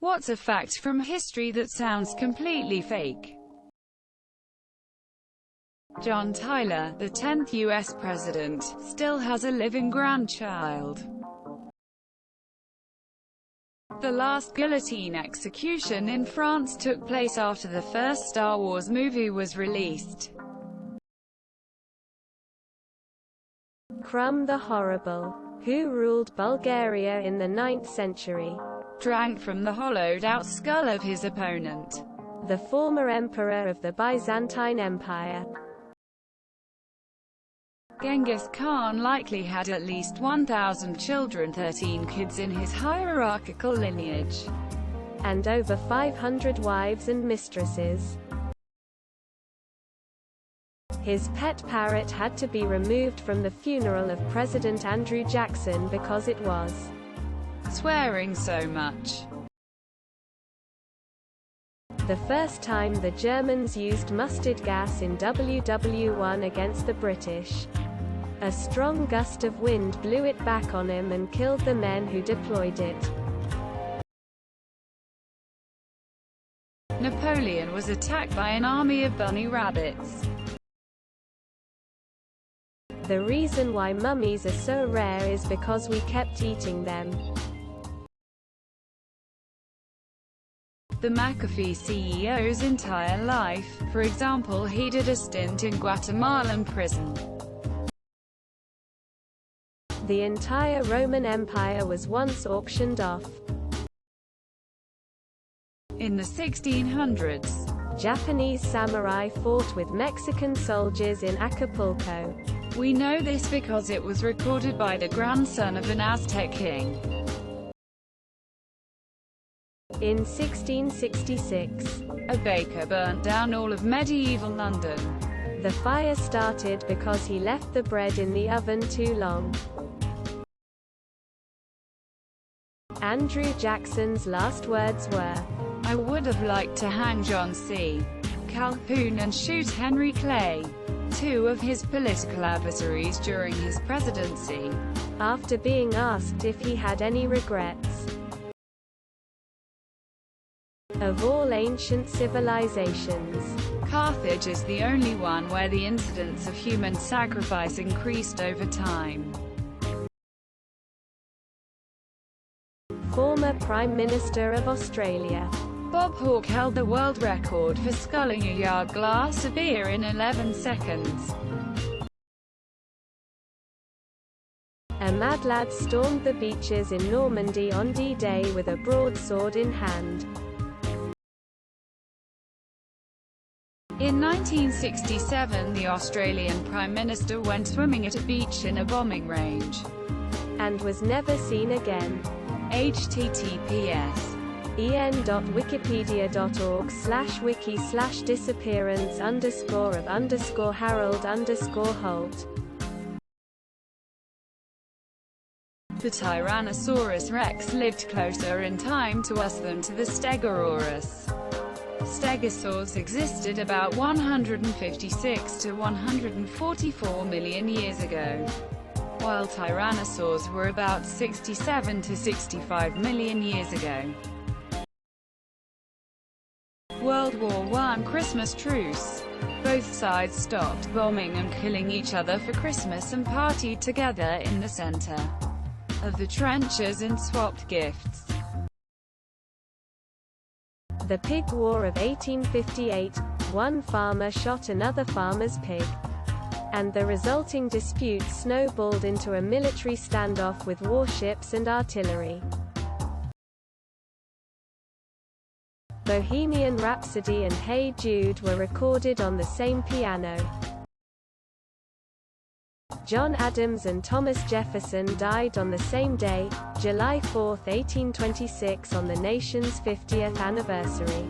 What's a fact from history that sounds completely fake? John Tyler, the 10th U.S. president, still has a living grandchild. The last guillotine execution in France took place after the first Star Wars movie was released. Crum the Horrible, who ruled Bulgaria in the 9th century, drank from the hollowed-out skull of his opponent, the former emperor of the Byzantine Empire. Genghis Khan likely had at least 1,000 children, 13 kids in his hierarchical lineage, and over 500 wives and mistresses. His pet parrot had to be removed from the funeral of President Andrew Jackson because it was swearing so much. The first time the Germans used mustard gas in WW1 against the British, a strong gust of wind blew it back on him and killed the men who deployed it. Napoleon was attacked by an army of bunny rabbits. The reason why mummies are so rare is because we kept eating them. The McAfee CEO's entire life, for example, he did a stint in Guatemalan prison. The entire Roman Empire was once auctioned off. In the 1600s, Japanese samurai fought with Mexican soldiers in Acapulco. We know this because it was recorded by the grandson of an Aztec king. In 1666, a baker burnt down all of medieval London. The fire started because he left the bread in the oven too long. Andrew Jackson's last words were, "I would have liked to hang John C. Calhoun and shoot Henry Clay," two of his political adversaries during his presidency, after being asked if he had any regrets. Of all ancient civilizations, Carthage is the only one where the incidence of human sacrifice increased over time. Former Prime Minister of Australia Bob Hawke held the world record for sculling a yard glass of beer in 11 seconds. A mad lad stormed the beaches in Normandy on D-Day with a broadsword in hand. In 1967, the Australian Prime Minister went swimming at a beach in a bombing range, and was never seen again. https en.wikipedia.org/wiki/disappearance_of_Harold_Holt. The Tyrannosaurus rex lived closer in time to us than to the Stegosaurus. Stegosaurs existed about 156 to 144 million years ago, while tyrannosaurs were about 67 to 65 million years ago. World War I Christmas truce. Both sides stopped bombing and killing each other for Christmas and partied together in the center of the trenches and swapped gifts. The Pig War of 1858, one farmer shot another farmer's pig, and the resulting dispute snowballed into a military standoff with warships and artillery. Bohemian Rhapsody and Hey Jude were recorded on the same piano. John Adams and Thomas Jefferson died on the same day, July 4, 1826, on the nation's 50th anniversary.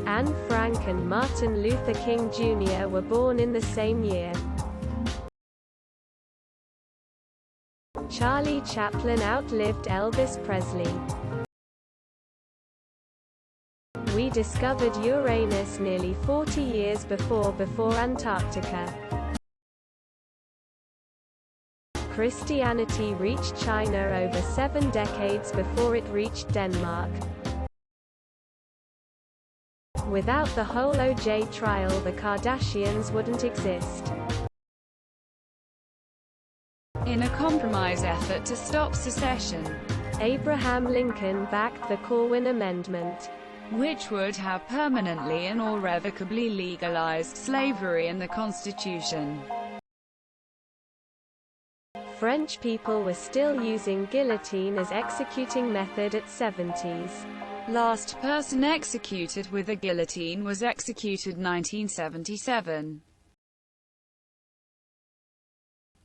Anne Frank and Martin Luther King Jr. were born in the same year. Charlie Chaplin outlived Elvis Presley. We discovered Uranus nearly 40 years before Antarctica. Christianity reached China over 7 decades before it reached Denmark. Without the whole OJ trial, the Kardashians wouldn't exist. In a compromise effort to stop secession, Abraham Lincoln backed the Corwin Amendment, which would have permanently and irrevocably legalized slavery in the Constitution. French people were still using guillotine as executing method at 70s. Last person executed with a guillotine was executed 1977.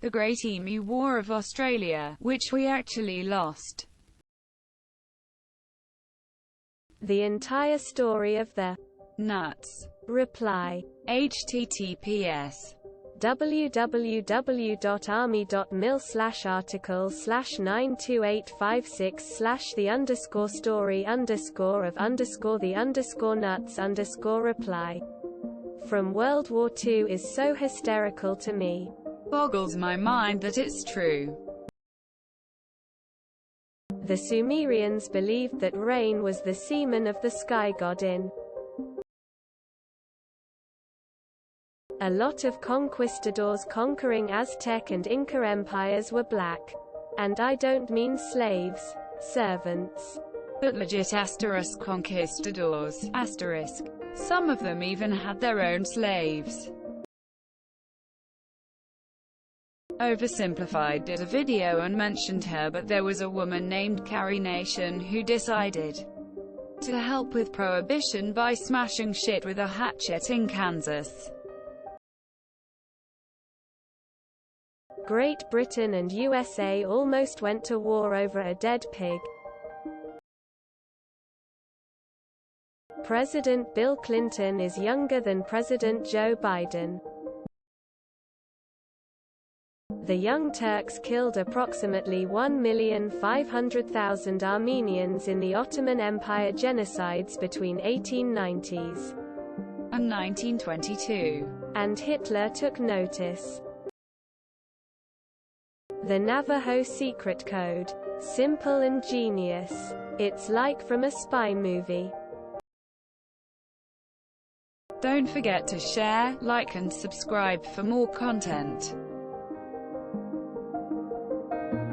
The Great Emu War of Australia, which we actually lost. The entire story of the nuts reply. https www.army.mil/articles/92856/the_of_the_nuts_reply. From World War II is so hysterical to me. Boggles my mind that it's true. The Sumerians believed that rain was the semen of the sky godin. A lot of conquistadors conquering Aztec and Inca empires were black. And I don't mean slaves, servants. But legit conquistadors, asterisk. Some of them even had their own slaves. Oversimplified did a video and mentioned her, but there was a woman named Carrie Nation who decided to help with prohibition by smashing shit with a hatchet in Kansas. Great Britain and USA almost went to war over a dead pig. President Bill Clinton is younger than President Joe Biden. The Young Turks killed approximately 1,500,000 Armenians in the Ottoman Empire genocides between 1890s and 1922. And Hitler took notice. The Navajo Secret Code. Simple and genius. It's like from a spy movie. Don't forget to share, like and subscribe for more content.